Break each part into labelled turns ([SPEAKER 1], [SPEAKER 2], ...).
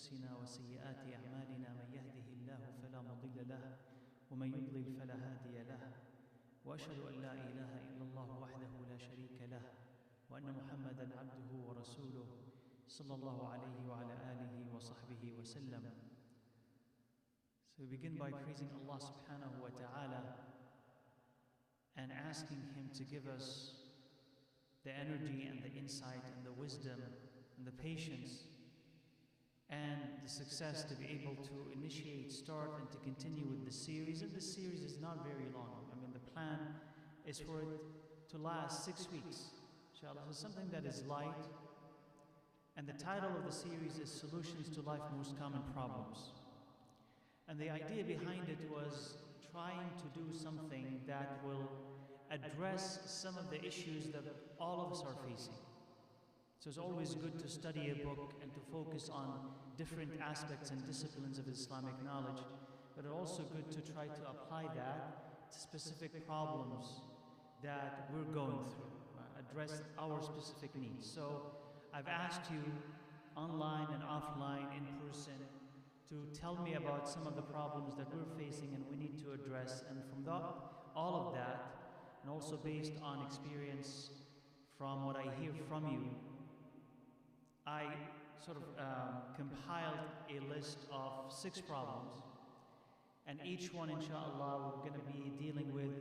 [SPEAKER 1] أنفسنا وسيئات أعمالنا من يهده الله فلا مضل له ومن يضلل فلا هادي له وأشهد أن لا إله إلا الله وحده لا شريك له وأن محمدًا عبده ورسوله صلى الله عليه وعلى آله وصحبه وسلم. So we begin by praising Allah subhanahu wa ta'ala and asking Him to give us the energy and the insight and the wisdom and the patience and the success to be able to initiate, start and to continue with the series. And this series is not very long. I mean, the plan is for it to last 6 weeks, inshallah. So something that is light. And the title of the series is Solutions to Life's Most Common Problems. And the idea behind it was trying to do something that will address some of the issues that all of us are facing. So it's always good to study a book and to focus on different aspects and disciplines of Islamic knowledge, but it's also good to try to apply that to specific problems that we're going through, address our specific needs. So I've asked you online and offline, in person, to tell me about some of the problems that we're facing and we need to address. And from all of that, and also based on experience from what I hear from you, I sort of compiled a list of 6 problems. And each one, inshallah, we're going to be dealing with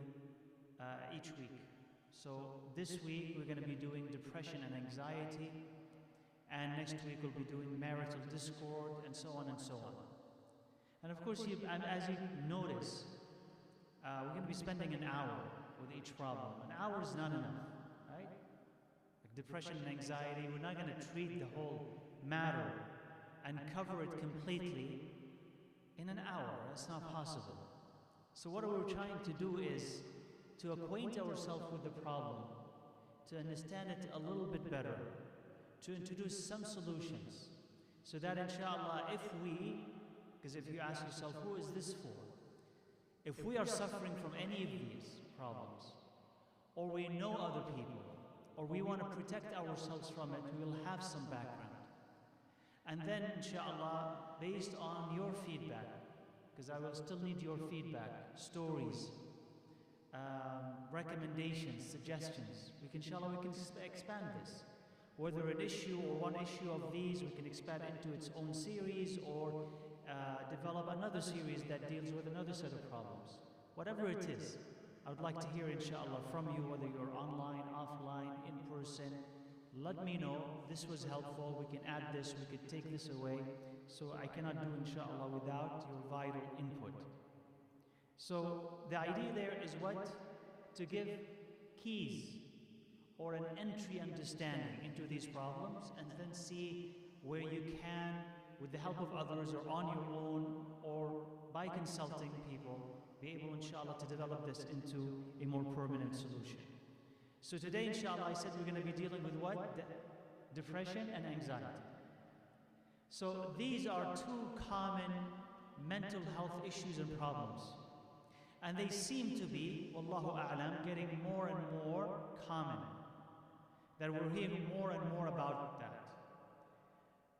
[SPEAKER 1] each week. So this week, we're going to be doing depression and anxiety. And next week we'll be doing marital discord, and so on and so on. And of course, as you notice, we're going to be spending an hour with each problem. An hour is not enough, right? Like depression and anxiety, we're not going to treat the whole matter and cover it completely in an hour. That's not possible. So what we're trying to do is to acquaint ourselves with the problem, to understand it a little bit better, to introduce some solutions, so that inshallah, because if you ask yourself, who is this for? If we are suffering from any of these problems, or we know other people, or we want to protect ourselves from it, we will have some background. And then inshallah, based on your feedback, because I will still need your feedback, stories, recommendations, suggestions, we can expand this. Whether an issue or one issue of these we can expand into its own series, or develop another series that deals with another set of problems. Whatever it is, I would like to hear inshallah from you, whether you're online, offline, in person. Let me know, this was helpful, we can add this, we could take this away. So I cannot do inshallah without your vital input. So the idea there is what? To give keys or an entry understanding into these problems, and then see where you can, with the help of others or on your own or by consulting people, be able inshallah to develop this into a more permanent solution. So today inshallah I said we're going to be dealing with what? Depression and anxiety. So these are 2 common mental health issues and problems. And they seem to be, wallahu a'lam, getting more and more common. That we're hearing more and more about that.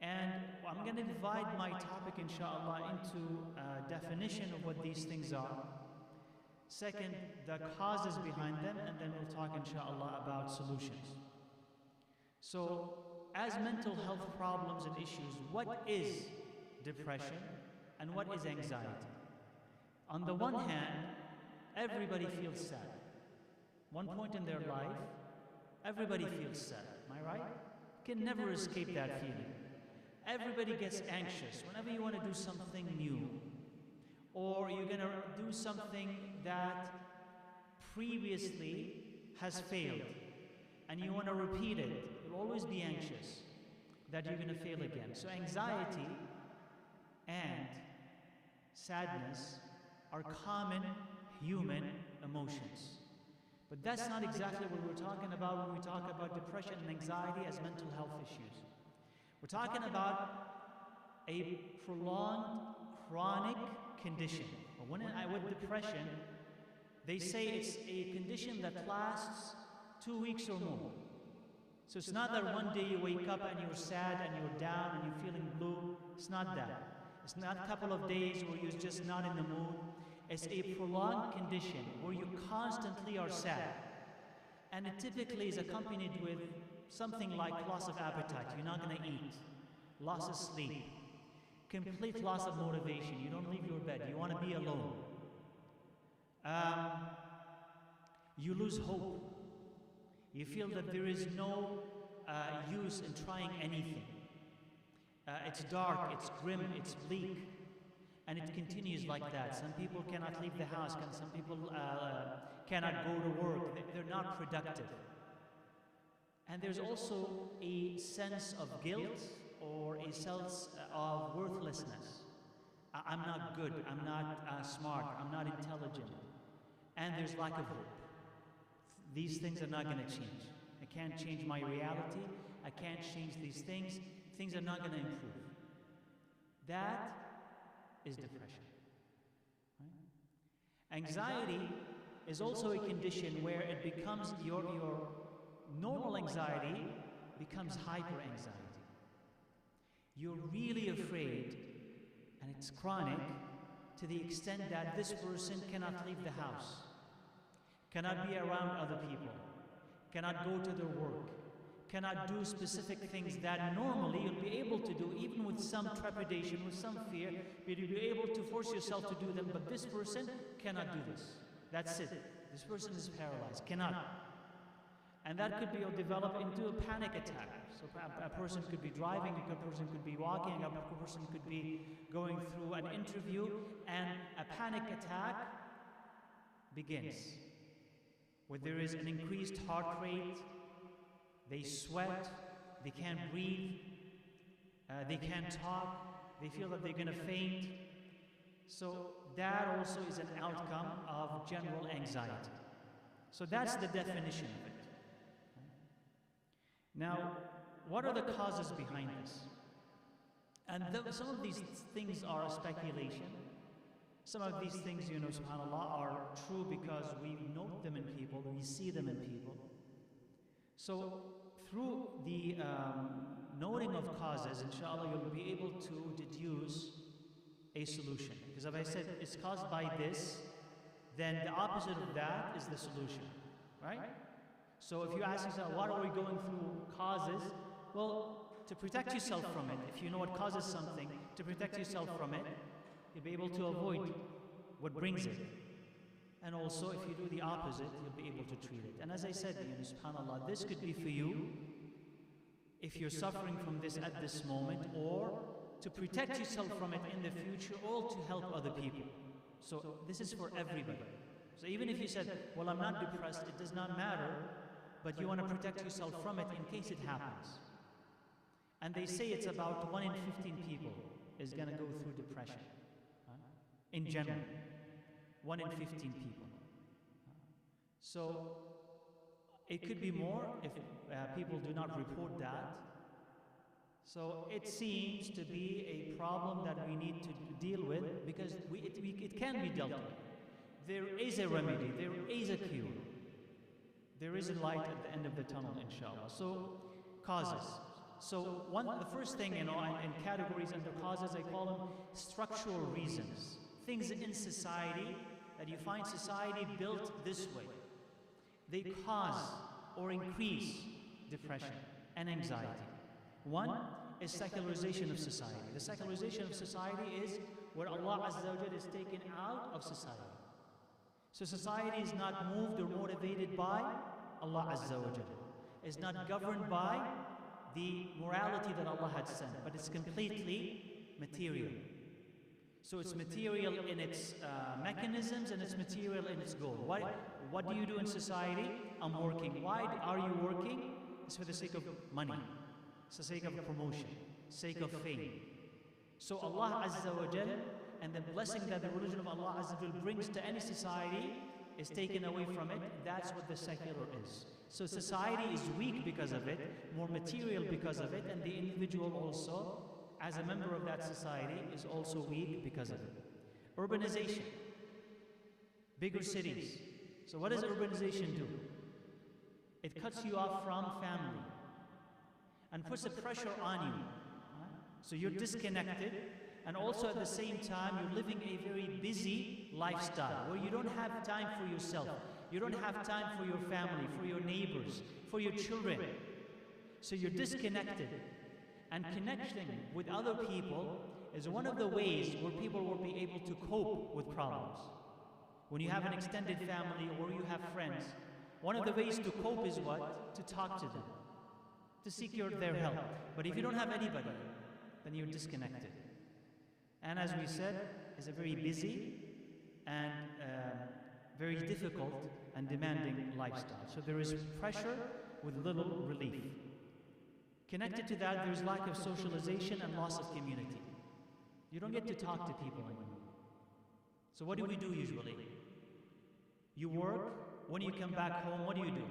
[SPEAKER 1] And I'm going to divide my topic, inshallah, into a definition of what these things are. Second, the causes behind them, and then we'll talk, inshallah, about solutions. So, as mental health problems and issues, what is depression and what is anxiety? On the one hand, everybody feels sad. One point in their life, everybody feels sad, am I right? You can never escape that feeling. Everybody gets anxious whenever you want to do something new, or you're going to do something that previously has failed, and you want to repeat it. You'll always be anxious that you're going to fail again. So anxiety and sadness are common human emotions. But that's not exactly what we're talking about when we talk about depression and anxiety as mental health issues. We're talking about a prolonged, chronic condition. With depression, they say it's a condition that lasts 2 weeks or more. So it's not that one day you wake up and you're sad and you're down and you're feeling blue. It's not that. It's not a couple of days where you're just not in the mood. It's a prolonged condition where you constantly are sad. And it typically is accompanied with something like loss of appetite. You're not going to eat. Loss of sleep. Complete loss of motivation. You don't leave your bed. You want to be alone. You lose hope. You feel that there is no use in trying anything. It's dark, it's grim, it's bleak, and it continues like that. Some people cannot leave the house, some people cannot go to work, they're not productive. And there's also a sense of guilt or a sense of worthlessness. I'm not good, I'm not smart, I'm not intelligent. And there's lack of hope. These things are not going to change. I can't change my reality. I can't change these things. Things are not going to improve. That is depression. Right? Anxiety is also a condition where it becomes your normal anxiety becomes hyper anxiety. You're really afraid, and it's chronic to the extent that this person cannot leave the house, cannot be around other people, cannot go to their work, cannot do specific things that normally you'll be able to do, even with some trepidation, with some fear, but you'll be able to force yourself to do them, but this person cannot do this. That's it. This person is paralyzed, cannot. And that could be develop into a panic attack. So a person could be driving, a person could be walking, a person could be going through an interview, and a panic attack begins. Where there is an increased heart rate, they sweat, they can't breathe, they can't talk, they feel that they're going to faint. So that also is an outcome of general anxiety. So that's the definition of it. Now, what are the causes behind this? And some of these things are speculation. Some of these things, subhanAllah, are true because we note them in people, we see them in people. So, through the noting of causes, inshallah, you'll be able to deduce a solution. Because if I said it's caused by this, then the opposite of that is the solution, right? So if you ask yourself, what are we going through causes? Well, to protect yourself from it, if you know what causes something, to protect yourself from it, you'll be able to avoid what brings it. And also, if you do the opposite, you'll be able to treat it. And as I said, subhanAllah, this could be for you if you're suffering from this at this moment, or to protect yourself from it in the future, or to help other people. So this is for everybody. So even if you said, well, I'm not depressed, it does not matter, but you want to protect yourself from it in case it happens. And they say it's about 1 in 15 people is going to go through depression. In general, 1 in 15 people. So it could be more if people do not report that. So it seems to be a problem that we need to deal with, because it can be dealt with. There is a remedy, there is a cure. There is a light at the end of the tunnel, inshallah. So, causes. So the first thing, in categories under causes, I call them structural reasons. Things in society that you find society built this way. They cause or increase depression and anxiety. One is secularization of society. The secularization of society is where Allah Azza wa Jalla is taken out of society. So society is not moved or motivated by Allah Azza wa Jalla. It's not governed by the morality that Allah had sent, but it's completely material. So it's material in its mechanisms, and it's material in its goal. What do you do in society? I'm working. Why are you working? It's for the sake of money. It's for the sake of promotion, sake of fame. So Allah Azza wa Jal, and the blessing that the religion of Allah Azza wa Jal brings to any society is taken away from it. That's what the secular is. So society is weak because of it, more material because of it, and the individual also, as a member of that society, is also weak because of it. Urbanization. Bigger cities. So what does urbanization do? It cuts you off from family and puts a pressure on you. So you're disconnected, and also at the same time you're living a very busy lifestyle where you don't have time for yourself. You don't have time for your family, for your neighbors, for your children. So you're disconnected. And connecting with other people is one of the ways where people will be able to cope with problems. When you have an extended family or you have friends, one of the ways to cope is what? To talk to them, to seek their help. But if you don't have anybody, then you're disconnected. And as we said, it's a very busy and very difficult and demanding lifestyle. So there is pressure with little relief. Connected to that, there is lack of socialization and loss of community. You don't get to talk to people anymore. So what do we do usually? You work. When you come back home, what do you do?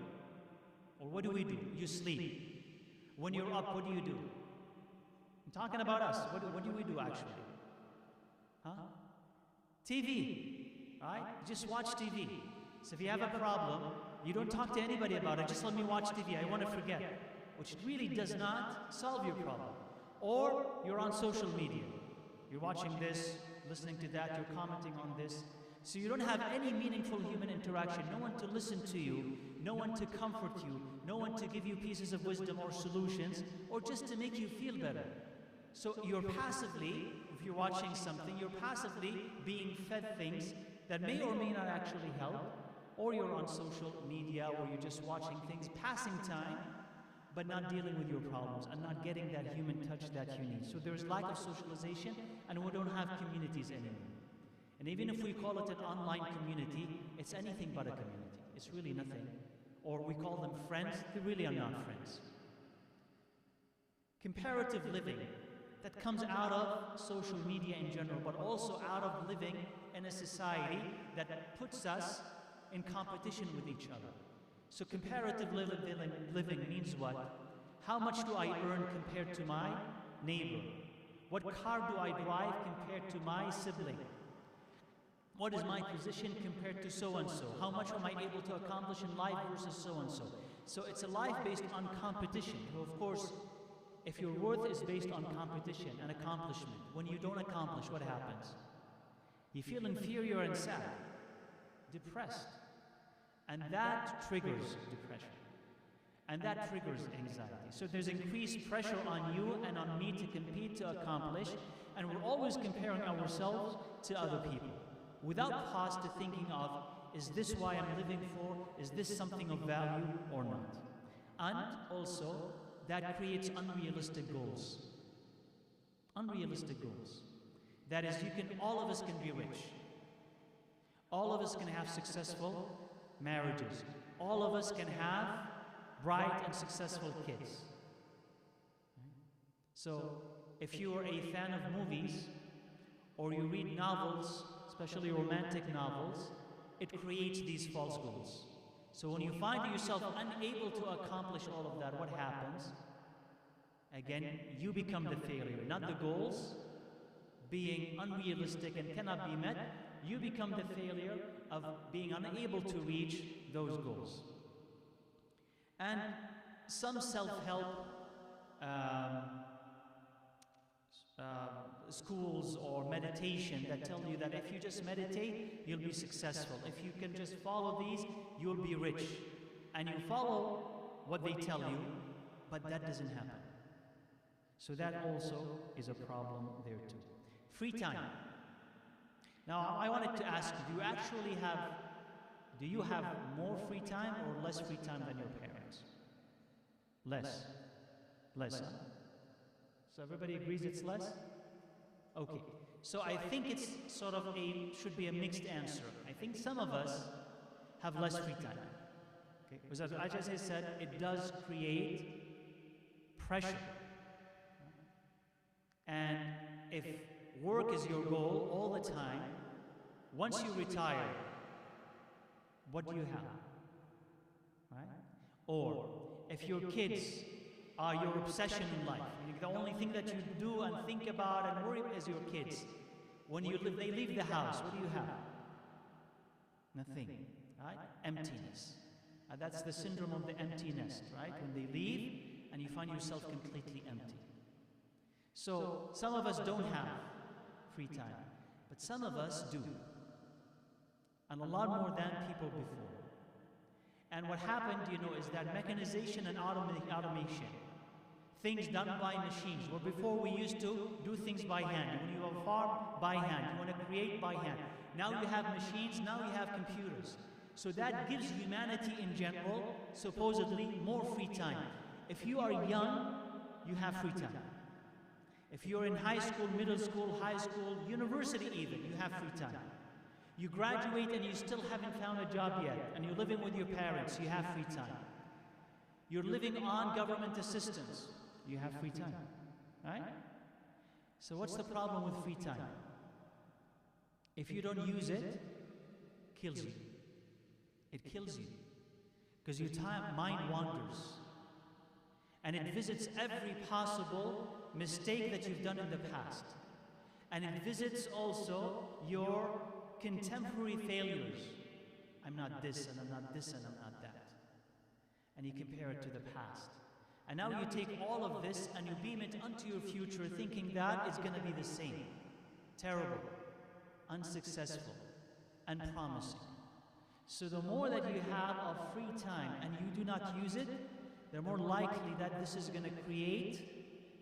[SPEAKER 1] Or what do we do? You sleep. When you're up, what do you do? I'm talking about us. What do we do actually? Huh? TV, right? Just watch TV. So if you have a problem, you don't talk to anybody about it. Just let me watch TV. I want to forget. Which really does not solve your problem. Or you're on social media. You're watching this, listening to that, you're commenting on this. So you don't have any meaningful human interaction, no one to listen to you, no one to comfort you, no one to give you pieces of wisdom or solutions, or just to make you feel better. So you're passively, if you're watching something, you're passively being fed things that may or may not actually help, or you're on social media, or you're just watching things, passing time, but not dealing with your problems and not getting that human touch that you need. So there's lack of socialization, and we don't have communities anymore. And even if we call it an online community, it's anything but a community. It's really nothing. Or we call them friends, they really are not friends. Comparative living, that comes out of social media in general, but also out of living in a society that puts us in competition with each other. So comparative living means what? How much do I earn compared to my neighbor? What car do I drive compared to my sibling? What is my position compared to so-and-so? How much am I able to accomplish in life versus so-and-so? So it's a life based on competition. Of course, if your worth is based on competition and accomplishment, when you don't accomplish, what happens? You feel inferior and sad, depressed. And that triggers depression. And that triggers anxiety. So there's increased pressure on you and on me to compete, to accomplish, and we're always comparing ourselves to other people, without pause to thinking of, is this why I'm living for? Is this something of value or not? And also, that creates unrealistic goals. Unrealistic goals. That is, all of us can be rich. All of us can have successful marriages. All of us can have bright and successful kids. So, if you are a fan of movies, or you read novels, especially romantic novels, it creates these false goals. So when you find yourself unable to accomplish all of that, what happens? Again, you become the failure, not the goals being unrealistic and cannot be met. You become the failure of being unable to reach those goals. And some self-help schools or meditation that tell you that if you just meditate, you'll be successful. If you can just follow these, you'll be rich. And you follow what they tell you, but that doesn't happen. So that also is a problem there too. Free time. Now, I wanted to ask you, do you have more free time or less free time than your parents? Less. Less, huh? So everybody agrees it's less? Okay. So I think it's sort of should be a mixed answer. I think some of us have less free time. Okay? Because as I said, it does create pressure. And if work is your goal all the time, once you retire, what do you have? Right? Or if your kids are your obsession in life, the only thing that you do and think about and worry is your kids. When they leave the house, what do you have? Nothing, right? Emptiness. That's the syndrome of the empty nest, right? When they leave and you find yourself completely empty. So some of us don't have free time, but some of us do, and a lot more than people before. And what happened, is that mechanization and automation, things done by machines, where before we used to do things by hand. When you have a farm, by hand. You want to create by hand. Now you have machines, now you have computers. So that gives humanity in general, supposedly, more free time. If you are young, you have free time. If you're in high school, middle school, high school, university even, you have free time. You graduate and you still haven't found a job yet, and you're living with your parents, you have free time. You're living on government assistance, you have free time, right? So what's the problem with free time? If you don't use it, kills you. It kills you. Because your mind wanders. And it visits every possible mistake that you've done in the past. And it visits also your contemporary failures. I'm not this, and I'm not this, and I'm not that. And you compare it to the past. And now you take all of this and you beam it onto your future thinking that it's going to be the same. Terrible, unsuccessful, unpromising. So the more that you have of free time and you do not use it, the more likely that this is going to create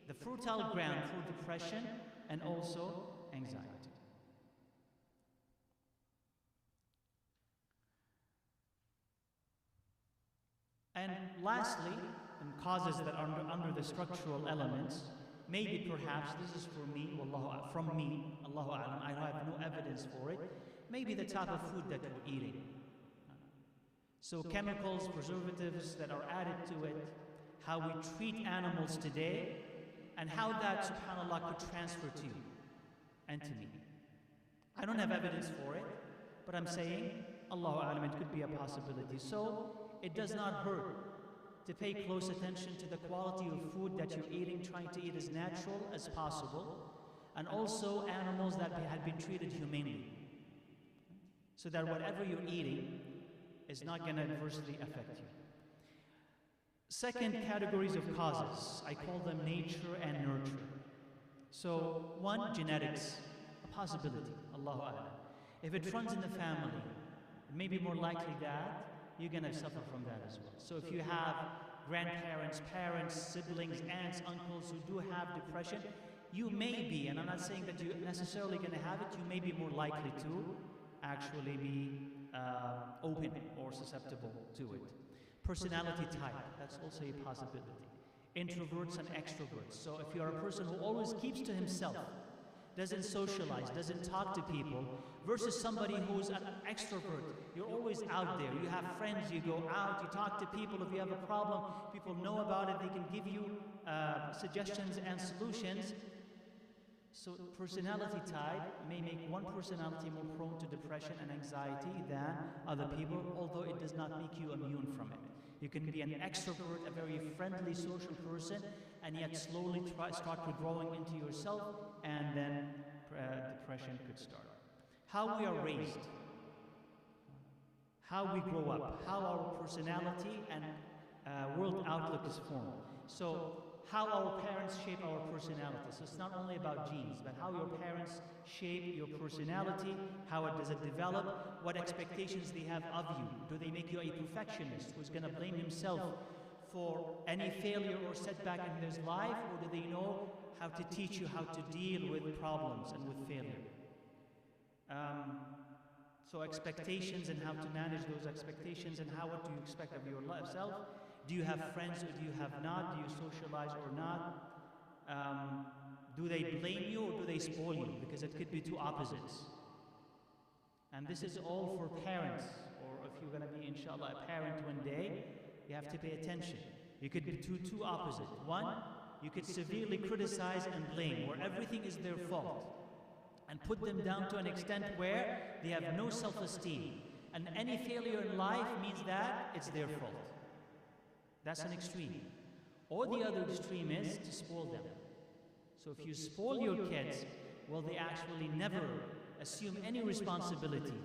[SPEAKER 1] the fertile ground for depression and also anxiety. And lastly, and causes that are under the structural elements, maybe perhaps, this is from me, Allahu A'lam, I have no evidence for it, maybe the type of food that we're eating. So chemicals, preservatives that are added to it, how we treat animals today, and how that, subhanAllah, could transfer to you and to me. I don't have evidence for it, but I'm saying, Allahu A'lam, it could be a possibility. So it does not hurt to pay close attention to the quality of food that you're eating, trying to eat as natural as possible, and also animals that have been treated humanely, so that whatever you're eating is not going to adversely affect you. Second, categories of causes. I call them nature and nurture. So one, genetics, a possibility, Allahu A'lam. If it runs in the family, it may be more likely that you're going to suffer from that as well. So if you have grandparents, parents, siblings, aunts, uncles who do have depression, you may be, and I'm not saying that you're necessarily going to have it, you may be more likely to actually be open or susceptible to it. Personality type, that's also a possibility. Introverts and extroverts. So if you're a person who always keeps to himself, doesn't socialize, doesn't talk to people, versus somebody who's an extrovert. You're always out there. You have friends, you go out, you talk to people. If you have a problem, people know about it, they can give you suggestions and solutions. So personality type may make one personality more prone to depression and anxiety than other people, although it does not make you immune from it. You can be an extrovert, a very friendly social person, and yet slowly start withdrawing into yourself, and then depression could start. How we are raised, how we grow up, how our personality and world outlook is formed. So how our parents shape our personality. So it's not only about genes, but how your parents shape your personality, how does it develop, what expectations they have of you. Do they make you a perfectionist who's going to blame himself for any failure or setback in his life, or do they know how to teach you how to deal with problems and with failure? So expectations and how to manage those expectations, and what do you expect of yourself? Do you have friends or do you have not? Do you socialize or not? Do they blame you or do they spoil you? Because it could be two opposites. And this is all for parents, or if you're going to be, inshallah, a parent one day, you have to pay attention. You could be two opposite. One, you could severely criticize and blame, where everything is their fault, and put them down to an extent where they have no self-esteem. And any failure in life means that it's their fault. That's an extreme. Or the other extreme is to spoil them. So if you spoil your kids, well, they actually never assume any responsibility,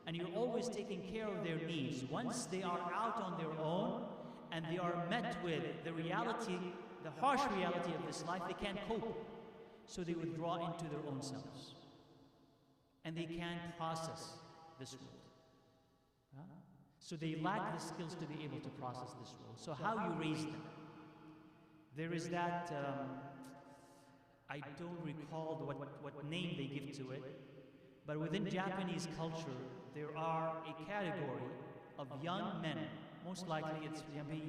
[SPEAKER 1] and you're always taking care of their needs. Once they are out on their own and they are met with the reality, the harsh reality of this life, they can't cope. so they withdraw into their own selves. And they can't process this world. Huh? So they lack the skills to be able to process this world. So how you raise them? There is that, I don't recall what name they give to it, but within Japanese culture, there are a category of young men. Most likely it's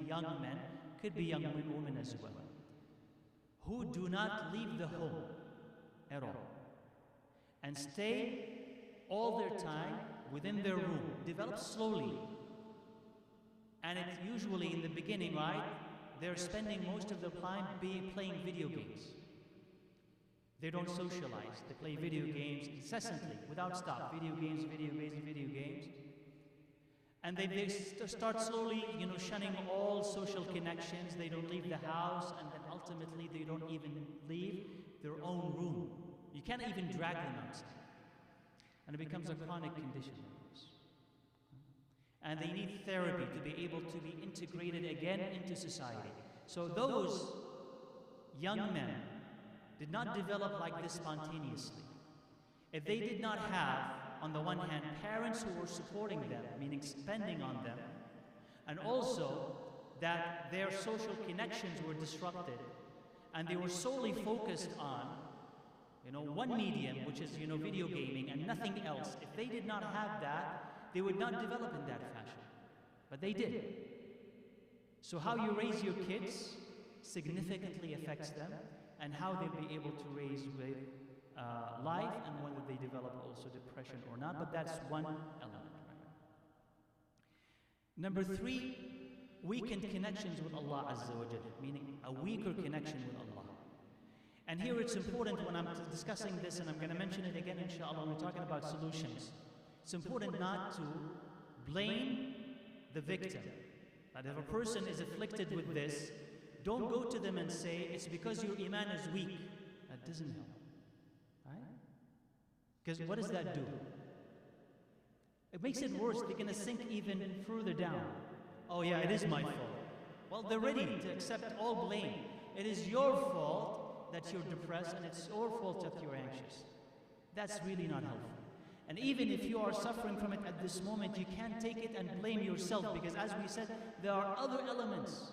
[SPEAKER 1] young men, could be young women as well, who do not leave the home at all and stay all their time within their room, develop slowly. And it's usually in the beginning, right? They're spending most of their time playing video games. They don't socialize. They play video games incessantly, without stop. Video games, video games, video games. And they start slowly, shunning all social connections. They don't leave the house, and then ultimately they don't even leave their own room. You can't even drag them outside. And it becomes a chronic condition. And they need therapy to be able to be integrated again into society. So those young men did not develop like this spontaneously. If they did not have, on the one hand, parents who were supporting them, meaning spending on them, and also that their social connections were disrupted, and they were solely focused on one medium, which is video gaming, and nothing else. If they did not have that, they would not develop in that fashion. But they did. So how you raise your kids significantly affects them, and how they'll be able to raise with life, and whether they develop also depression or not. But that's one element. Right? Number 3, weakened connections with Allah Azza wa Jal, meaning a weaker connection with Allah. And here it's important when I'm discussing this, and I'm going to mention it again inshallah when we're talking about solutions. It's important not to blame the victim. That if a person is afflicted with this, don't go to them and say, it's because your iman is weak. That doesn't help. Right? Because what does that do? It makes it worse. They're going to sink even further down. Oh yeah, it is my fault. Well, they're ready to accept all blame. It is your fault that you're depressed, and it's your fault that you're anxious. That's really not helpful. And even if you are suffering from it at this moment, you can't take it and blame yourself, because as we said, there are other elements.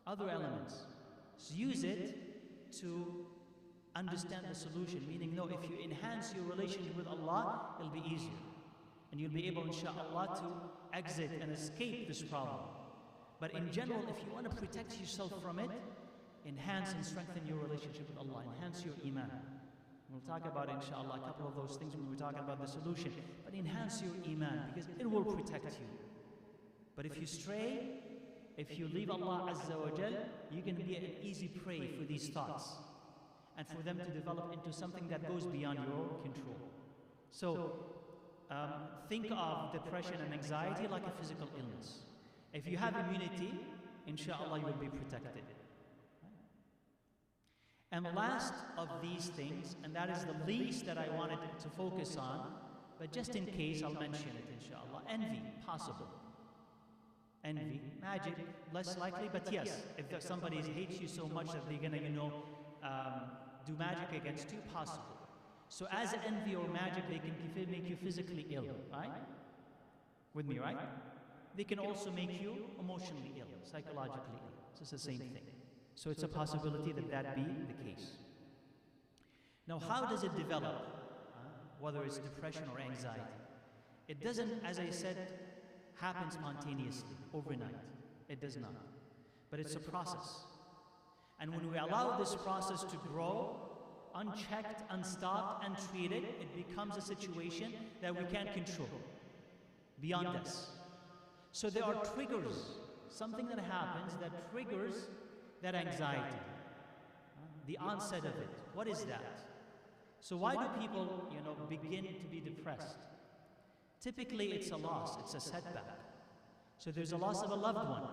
[SPEAKER 1] Other elements. So use it to understand the solution, meaning, no, if you enhance your relationship with Allah, it'll be easier. And you'll be able, inshallah, to exit and escape this problem. But in general, if you want to protect yourself from it, enhance and strengthen your relationship with Allah, enhance your iman. We'll talk about, inshallah, a couple of those things when we're talking about the solution. But enhance your iman, because it will protect you. But if you stray, if you leave Allah Azza wa Jal, you can be an easy prey for these thoughts, and for them to develop into something that goes beyond your control. So, think of depression and anxiety like a physical illness. If you have immunity, inshallah, you will be protected. And the last of these things, and that is the least that I wanted to focus on, but just in case I'll mention it, inshallah. Envy, possible. Envy, magic, less likely, but yes, if somebody hates you so much that they're gonna, do magic against you, possible. So as envy or magic, they can make you physically ill, right? With me, right? They can also make you emotionally ill, psychologically ill. So it's the same thing. So it's a possibility that that be the case. Now, how does it develop? Whether it's depression or anxiety. It doesn't, as I said, happen spontaneously, overnight. It does not. But it's a process. And when we allow this process to grow, unchecked, unstopped, untreated, it becomes a situation that we can't control, beyond us. So there are triggers, something that happens that triggers that anxiety, the onset of it. What is that? So why do people, begin to be depressed? Typically, it's a loss, it's a setback. So there's a loss of a loved one,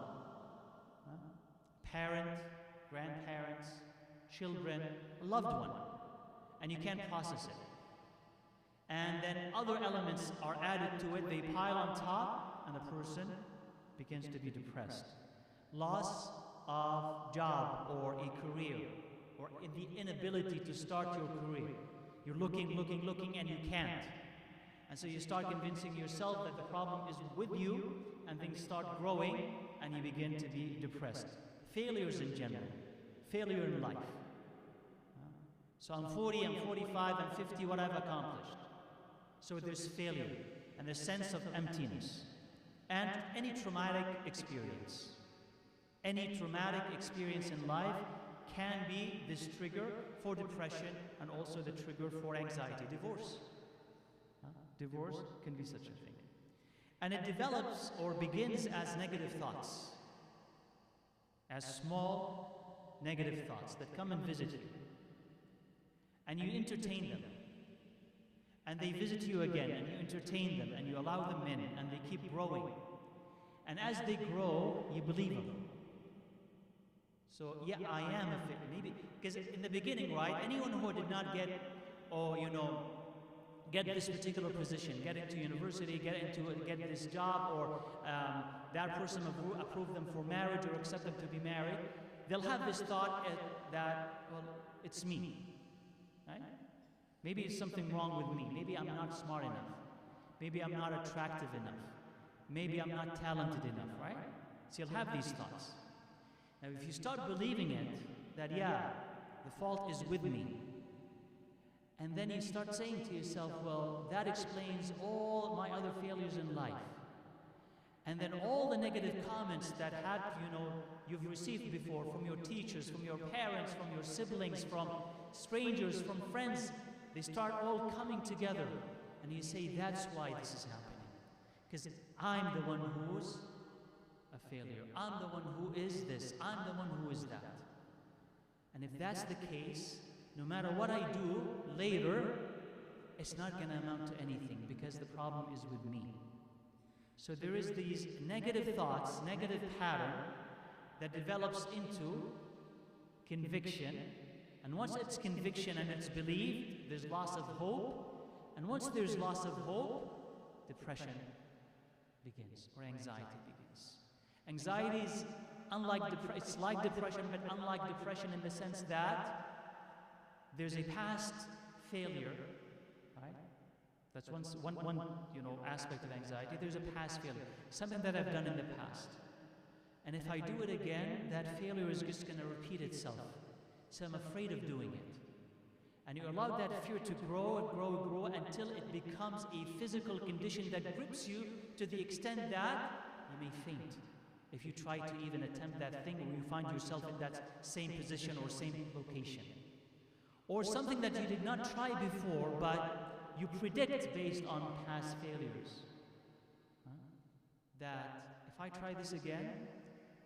[SPEAKER 1] parent, grandparents, children, a loved one, and you can't process it. And then other elements are added to it, they pile on top, and the person begins to be depressed. Loss of job or a career or in the inability to start your career. You're looking, and you can't. And so you start convincing yourself that the problem is with you, and things start growing, and you begin to be depressed. Failures in general. Failure in life. So I'm 40, I'm 45, I'm 50, what I've accomplished. So there's failure, and a sense of emptiness. And any traumatic experience. Any traumatic experience in life can be this trigger for depression and also the trigger for anxiety. Divorce. Divorce can be such a thing. And it develops or begins as negative thoughts. As small negative thoughts that come and visit you. And you entertain them. And they visit you again, and you entertain them, and you allow them in, and they keep growing. And as they grow, you believe them. So, yeah, I am a failure. Maybe, because in the beginning, right, anyone who did not get, or, get this particular position, get into university, get this job, or that person approve them for marriage or accept them to be married, they'll have this thought that, well, it's me, right? Maybe it's something wrong with me. Maybe I'm not smart enough. Maybe I'm not attractive enough. Maybe I'm not talented enough, right? So you'll have these thoughts. Now, if you start believing it, that, yeah, the fault is with me, and then you start saying to yourself, well, that explains all my other failures in life. And then all the negative comments that you've received before from your teachers, from your parents, from your siblings, from strangers, from friends, they start all coming together. And you say, that's why this is happening. Because I'm the one who's a failure. I'm the one who is this. I'm the one who is that. And if that's the case, no matter what I do later, it's not going to amount to anything because the problem is with me. So there is these negative thoughts, negative pattern that develops into conviction. And once it's conviction and it's believed, there's loss of hope. And once there's loss of hope, depression begins, or anxiety begins. Anxiety is it's like depression, but unlike depression in the sense that there's a past failure, right? That's one aspect of anxiety. There's a past failure, something that I've done in the past. And if I do it again, that failure is just going to repeat itself. So I'm afraid of doing it. And you allow that fear to grow and grow and grow until it becomes a physical condition that grips you to the extent that you may faint if you try to even attempt that thing, or you find yourself in that same position or same location. Or something that you did not try before, but you predict based on past failures. That if I try this again,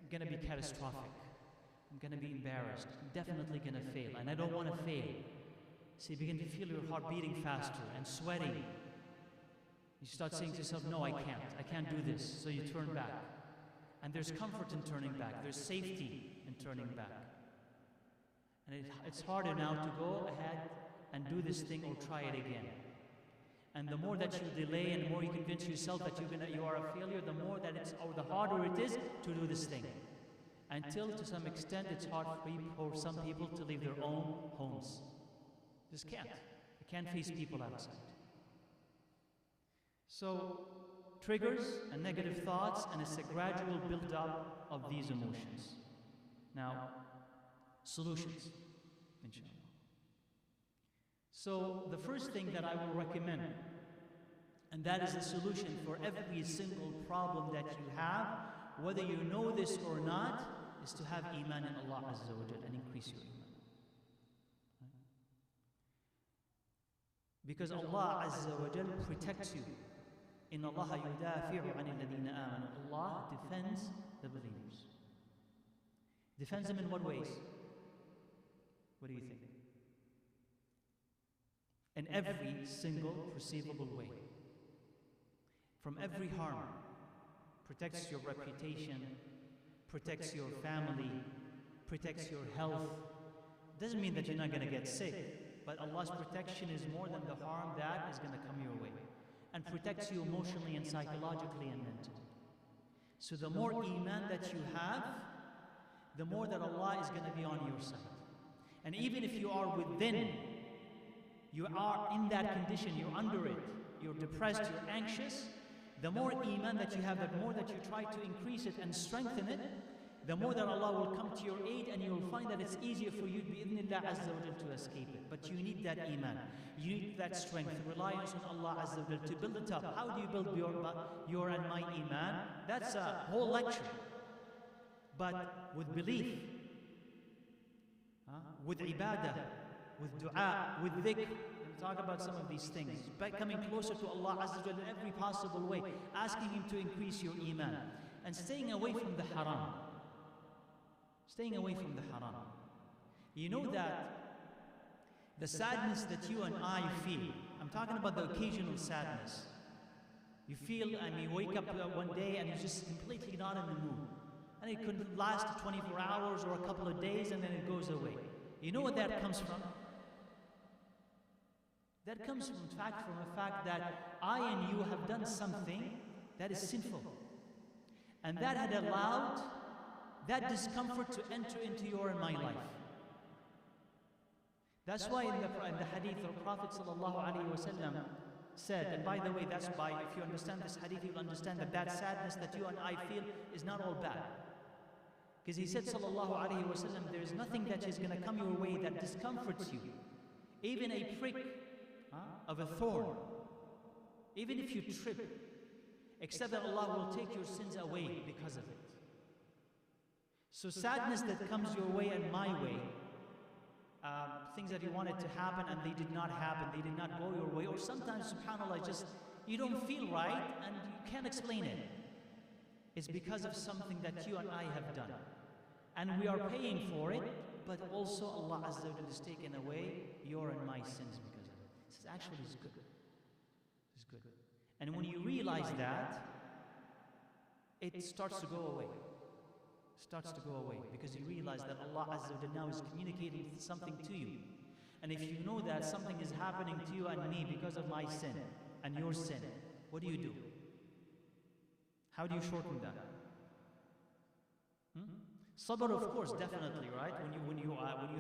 [SPEAKER 1] I'm going to be catastrophic. I'm going to be embarrassed. I'm definitely going to fail, and I don't want to fail. So you begin to feel your heart beating faster and sweating. You start saying to yourself, no, I can't do this. So you turn back. And there's comfort in turning back. There's safety in turning back. And it's harder now to go ahead and do this thing or try it again. And the more that you delay and the more you convince yourself that you are a failure, the more that the harder it is to do this thing. Until to some extent it's hard for some people to leave their own homes. Just can't. They can't face people outside. So, triggers and negative thoughts, and it's a gradual build-up of these emotions. Now, solutions, inshallah. So, the first thing that I will recommend, and that is a solution for every single problem that you have, whether you know this or not, is to have iman in Allah Azza wa Jal and increase your iman. Because Allah Azza wa Jal protects you. إِنَّ اللَّهَ يُدَافِعُ عَنِ الَّذِينَ آمَنُوا. Allah defends the believers. Defends them in what ways? What do you think? In every single perceivable way. From every harm. Protects your reputation, protects your family, protects your health. Doesn't mean that you're not going to get sick, but Allah's protection is more than the harm that is going to come your way. And protects you emotionally and psychologically and mentally. So the more iman that you have, the more that Allah is going to be on your side. And even if you are within, you are in that condition, you're under it, you're depressed, you're anxious, the more iman that you have, the more that you try to increase it and strengthen it, the more that Allah will come to your aid, and you'll find that it's easier for you bi'idhnillah azza wa jal to escape it. But you need that iman, you need that strength, reliance on Allah azza wa jal to build it up. How do you build your and my iman? That's a whole lecture. But with belief, with ibadah, with dua, with dhikr, we'll talk about some of these things. By coming closer to Allah azza wa jal in every possible way, asking Him to increase your iman, and staying away from the haram. Staying away from the haram. You know that the sadness that you and I feel, I'm talking about the occasional sadness. You feel and you wake up one day and you're just completely not in the mood. And it could last 24 hours or a couple of days and then it goes away. You know what that comes from? That comes from the fact that I and you have done something that is sinful. And that had allowed that discomfort to enter into your and my life. That's why in the hadith, the Prophet ﷺ said, and by the way, that's why if you understand this hadith, you'll understand that that sadness that you and I feel is not all bad. Because he said, ﷺ, there is nothing that is going to come your way that discomforts you. Even a prick of a thorn, even if you trip, except that Allah will take your sins away because of it. So sadness that comes your way and my way, things that you wanted to happen and they did not happen, they did not go your way, or sometimes, subhanAllah, just you don't feel right and you can't explain it. It's because of something that you and I have done. And we are paying for it, but also Allah Azza wa Jalla is taking away your and my sins because of it. This actually is good. It's good. And when you realize that, it starts to go away. Starts to go away because you realize that Allah Azza wa Jalla now is communicating something to you. And if you know that something is happening to you and me because of my sin and your sin, what do you do? How do you shorten that? Sabr, of course, definitely, right? When you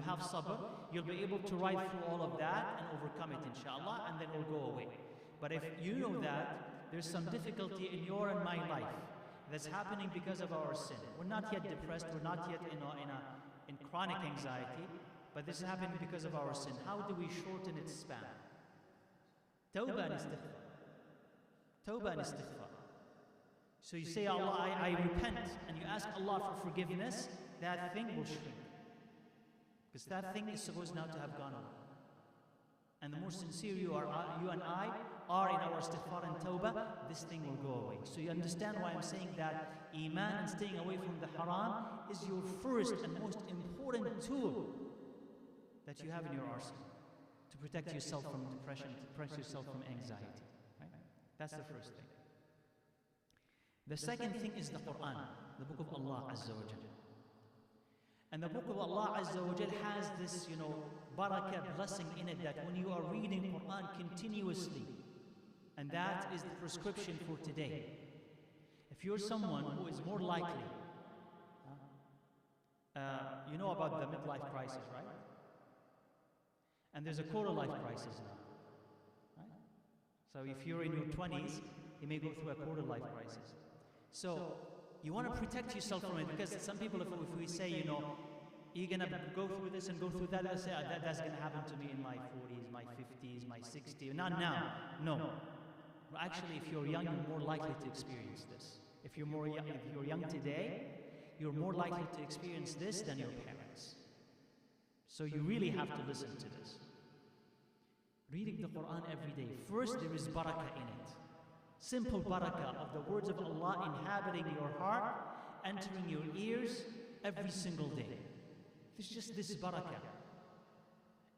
[SPEAKER 1] have sabr, you'll be able to ride through all of that and overcome it, inshallah, and then it will go away. But if you know that there's some difficulty in your and my life that's happening because of our sin, we're not yet depressed, we're not yet in chronic anxiety, but this is happening because of our sin. How do we shorten its span? Tawbah and istighfar. Tawbah and istighfar. So you say, Allah, I repent, and you ask Allah for forgiveness, that thing will shrink. Because that thing is supposed now to have gone away. And the more sincere you and I are in our istighfar and tawbah, this thing will go away. So you understand why I'm saying that iman and staying away from the haram is your first and most important tool that you have in your arsenal to protect yourself from depression, to protect yourself from anxiety. Right? That's the first thing. The second thing is the Quran, the book of Allah Azza wa Jalla. And the book of Allah Azza wa Jalla has this, barakah, blessing in it, that when you are reading Quran continuously, and that is the prescription for today. If you're someone who is more likely, you know about the midlife crisis, right? And there's a quarter life crisis now. Right? So if you're in your 20s, you may go through a quarter life crisis. So you want to protect yourself from it, because some people, if we say, you're going to go through this and go through that, they'll say, that's going to happen to me in my 40s, my 50s, my 60s. Not now. No. Actually, if you're young, you're more likely to experience this. If you're young today, you're more likely to experience this than your parents. So you really have to listen to this. Reading the Quran every day. First, there is barakah in it. Simple barakah of the words of Allah inhabiting your heart, entering your ears every single day. It's just this barakah.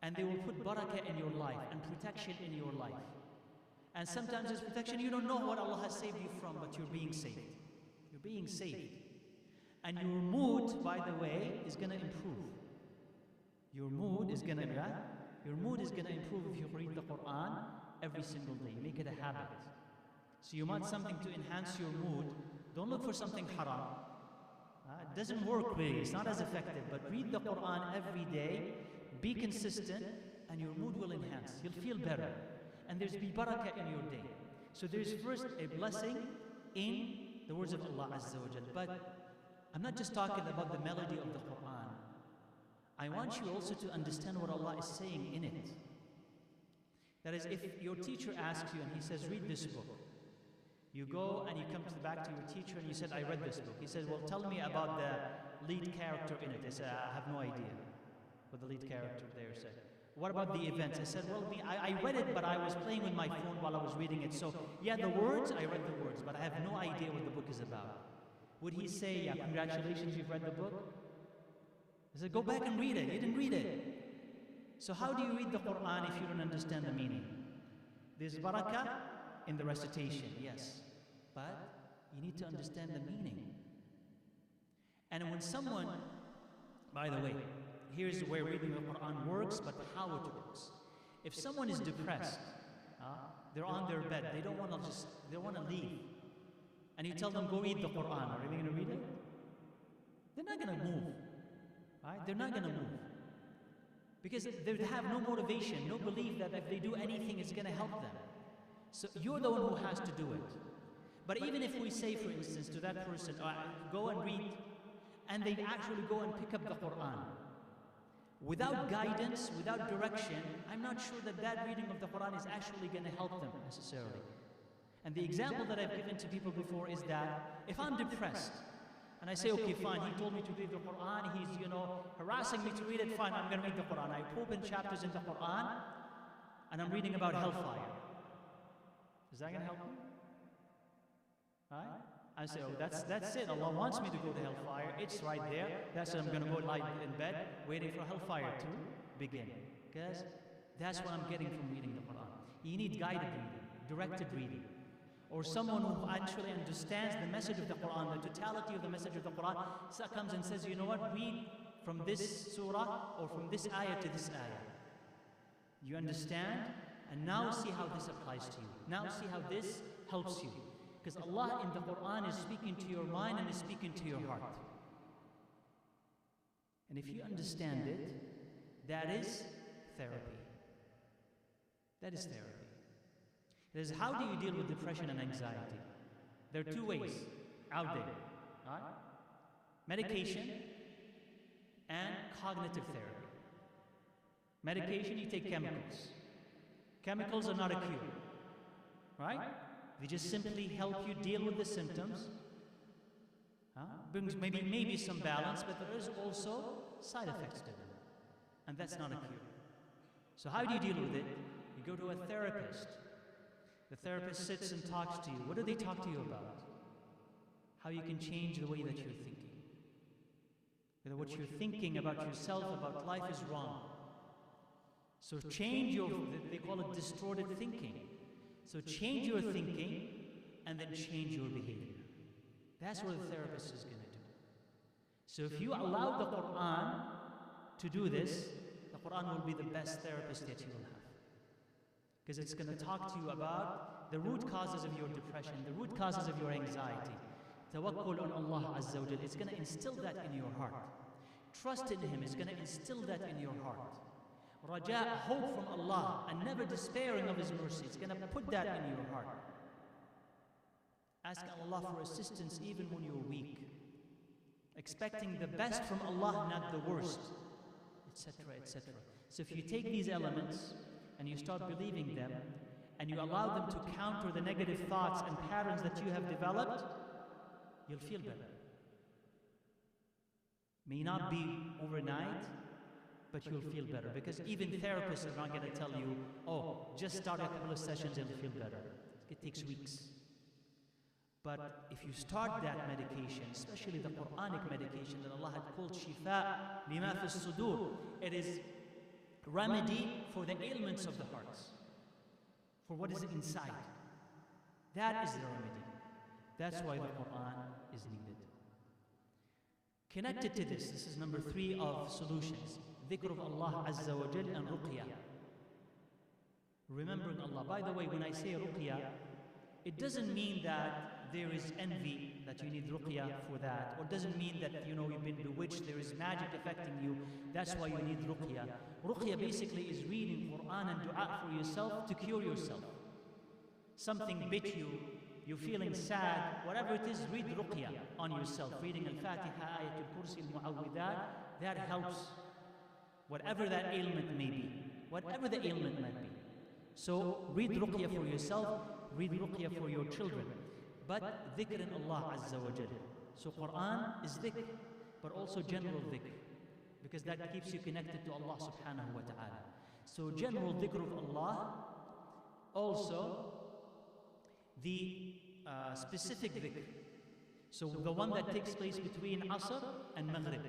[SPEAKER 1] And they will put barakah in your life and protection in your life. And sometimes this protection, you don't know what Allah has saved you from, but you're being saved. You're being saved. And your mood, by the way, is going to improve. Your mood is going to improve if you read the Quran every single day. Make it a habit. So you want something to enhance your mood, don't look for something haram. It doesn't work really, it's not as effective, but read the Quran every day, be consistent, and your mood will enhance. You'll feel better. And there's be barakah in your day. So there's first a blessing in the words of Allah Azza wa Jal. But I'm not just talking about the melody of the Quran. I want you also to understand what Allah is saying in it. That is, if your teacher asks you and he says, read this book, you go and you come back to your teacher and you said, I read this book. He says, well, tell me about the lead character in it. I said, I have no idea what the lead character there said. What about the events? I said, well, I read it, but I was playing with my phone while I was reading it. So, yeah, the words, I read the words, but I have no idea what the book is about. Would he say, yeah, congratulations, you've read the book? I said, go back and read it. You didn't read it. So how do you read the Quran if you don't understand the meaning? There's barakah in the recitation, yes. But you need to understand the meaning. And when someone, by the way, here's where reading the Quran works, but how it works. If someone is depressed, they're on their bed, they don't want to leave. And you tell them, go read the Quran. Are they going to read it? They're not going to move. Right? They're not going to move. Because they have no motivation, no belief that if they do anything, it's going to help them. So you're the one who has to do it. But even if we say, for instance, to that person, go and read, and they actually go and pick up the Quran, without guidance, without direction, I'm not sure that that reading of the Quran is actually going to help them necessarily. And the example that I've given to people before is that if I'm depressed, and I say, okay, fine, he told me to read the Quran, he's, harassing me to read it, fine, I'm going to read the Quran. I open chapters in the Quran, and I'm reading about hellfire. Is that going to help me? Right? I say, oh, that's it. Allah wants me to go to hellfire. It's right there. That's it. I'm going to go lie in bed, waiting for hellfire to begin. Because that's what I'm getting from reading the Quran. You need guided reading, directed reading. Or someone who actually understands the message of the Quran, the totality of the message of the Quran, comes and says, you know what, read from this surah or from this ayah to this ayah. You understand? And now see how this applies to you. Now see how this helps you. Because Allah in the Quran is speaking to your mind and is speaking to your heart. And if you understand it, that is therapy. That is therapy. It is how do you deal with depression and anxiety? There are two ways out there. Right? Medication and cognitive therapy. Medication, you take chemicals. Chemicals are not a cure. Right? They just simply help you deal with the symptoms. Brings maybe some balance, but there is also side effects to them. And that's not a cure. So how do you deal with it? You go to a therapist. The therapist sits and talks to you. What do they talk to you about? How you can change the way that you're thinking. Whether what you're thinking about yourself, about life is wrong. So change they call it distorted thinking. So change your thinking and then change your behavior. That's what the therapist is going to do. So if you allow the Quran to do this, the Quran will be the best therapist that you will have. Because it's going to talk to you about the root causes of your depression, the root causes of your anxiety. Tawakkul on Allah Azza wa Jal. It's going to instill that in your heart. Trust in Him is going to instill that in your heart. Raja, hope from Allah, and never despairing of His mercy. It's going to put that in your heart. Ask Allah for assistance even when you're weak. Expecting the best from Allah, not the worst, etc., etc. So if you take these elements and you start believing them, and you allow them to counter the negative thoughts and patterns that you have developed, you'll feel better. May not be overnight, but you'll feel better. Because even therapists are not going to tell you, oh, just start a couple of sessions and you'll feel better. It takes weeks. But if you start that medication, especially the Quranic medication that Allah had called Shifa lima fi sudur, it is remedy for the ailments of the hearts, for what is inside. That is the remedy. That's why the Quran is needed. Connected to this is number 3 of solutions. Dhikr of Allah Azza wa Jal and Ruqya. Remembering Allah. By the way, when I say Ruqya, it doesn't mean that there is envy that you need ruqya for that, or doesn't mean that you've been bewitched, there is magic affecting you, that's why you need ruqya. Ruqya basically is reading Quran and dua for yourself to cure yourself. Something bit you, you're feeling sad, whatever it is, read ruqya on yourself. Reading Al-Fatiha, Ayatul Kursi, Al-Mu'awwidat, that helps whatever that ailment may be. Whatever the ailment might be. So read ruqya for yourself, read ruqya for your children. But dhikr in Allah Azza wa Jal. So Quran is dhikr, but also general dhikr, because that keeps you connected to Allah subhanahu wa ta'ala. So general dhikr of Allah, also the specific dhikr. So the one that takes place between Asr and Maghrib.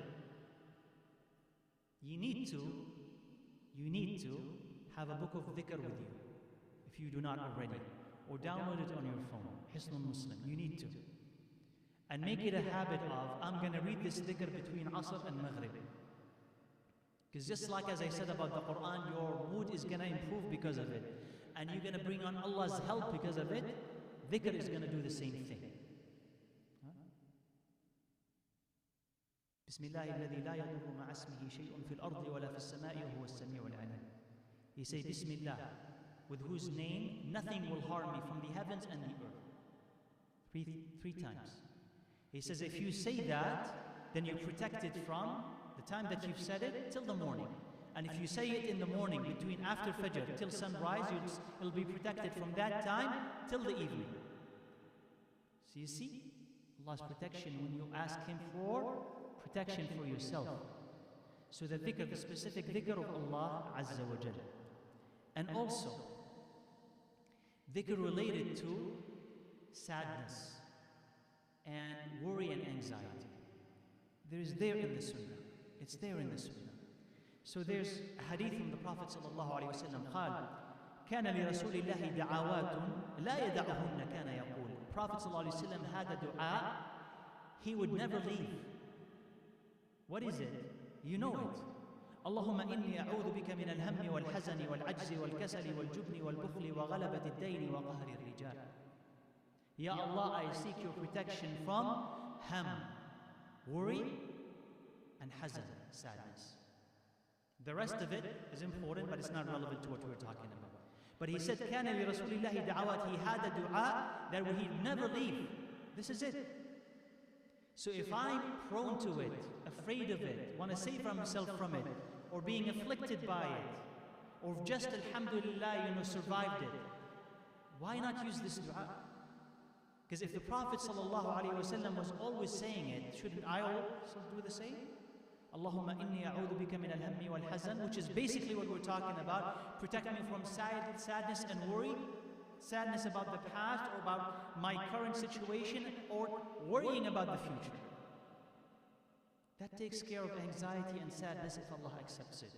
[SPEAKER 1] You need to have a book of dhikr with you, if you do not already, or download it on your phone, Hisnul Muslim. You need to. And make it a habit of, I'm going to read this dhikr between Asr and Maghrib. Because just like as I said about the Quran, your mood is going to improve because of it. And you're going to bring on Allah's help because of it. Dhikr is going to do the same thing. بسم الله الذي لا يضر مع اسمه شيء في الأرض ولا في السماء وهو السميع العليم. He said, Bismillah, with whose name nothing will harm me from the heavens and the earth. Three times. He says, if you say that, then you're protected from the time that you've said it till the morning. And if you say it in the morning, between after Fajr till sunrise, it'll be protected from that time till the evening. So you see, Allah's protection when you ask Him for protection for yourself. So the dhikr, the specific dhikr of Allah Azza wa Jal. And also, dhikr related to sadness and worry and anxiety. There in the Sunnah. It's there in the Sunnah. So there's a hadith from the Prophet sallallahu alaihi wasallam. قال كان لرسول الله دعوات لا يدعهن كان يقول. Prophet sallallahu alaihi wasallam had a dua he would never leave. What is it? You know it. اللهم إني أعوذ بك من الهم والحزن والعجز والكسل والجبن والبخل وغلبة الدين وقهر الرجال. Ya Allah, I seek your protection from ham, worry, and hazan, sadness. The rest of it is important, but it's not relevant to what we're talking about. But he said, كان لرسول الله دعوات. He had a dua that he'd never leave. This is it. So if I'm prone to it, afraid of it, want to save myself from it, or being afflicted by it, or just alhamdulillah, survived it, why not use this dua? Because if the Prophet ﷺ was always saying it, shouldn't I also do the same? Allahumma inni a'udhu bika min al-hammi wal-hazan, which is basically what we're talking about. Protect me from sadness and worry, sadness about the past or about my current situation, or worrying about the future. That takes care of anxiety and sadness if Allah accepts it.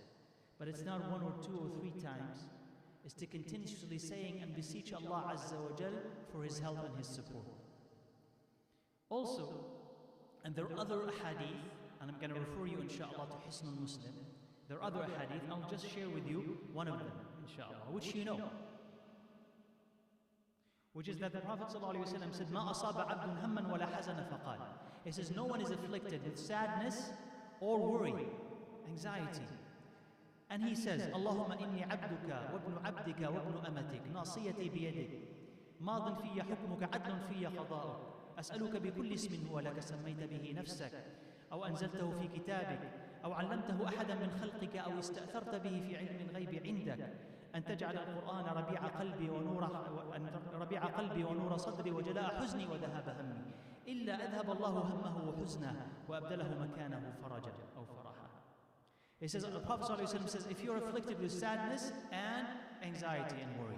[SPEAKER 1] But it's not one or two or three times. It's to continuously saying and beseech Allah Azza wa Jal for His help and His support. Also, and there are other hadith, and I'm going to refer you inshallah to Hisnul Muslim. There are other hadith, I'll just share with you one of them, inshallah, which you know. Which is that the Prophet ﷺ said, مَا أَصَابَ عَبْدٌ هَمًّا وَلَا حَزَنَ فَقَالَ. He says, no one is afflicted with sadness or worry, anxiety. And he says, اللهم إني عبدك وابن عبدك وابن أمتك ناصيتي بيدك ماض في حكمك عدل في قضاؤك أسألك بكل اسم هو لك سميت به نفسك أو أنزلته في كتابك أو علمته أحدا من خلقك أو استأثرت به في علم الغيب عندك أن تجعل القرآن ربيع قلبي ونور صدري وجلاء حزني وذهاب همي إلا أذهب الله همه وحزنه وأبدله مكانه فرجا أو فرحا. He says, the Prophet ﷺ says, if you're afflicted with sadness and anxiety and worry,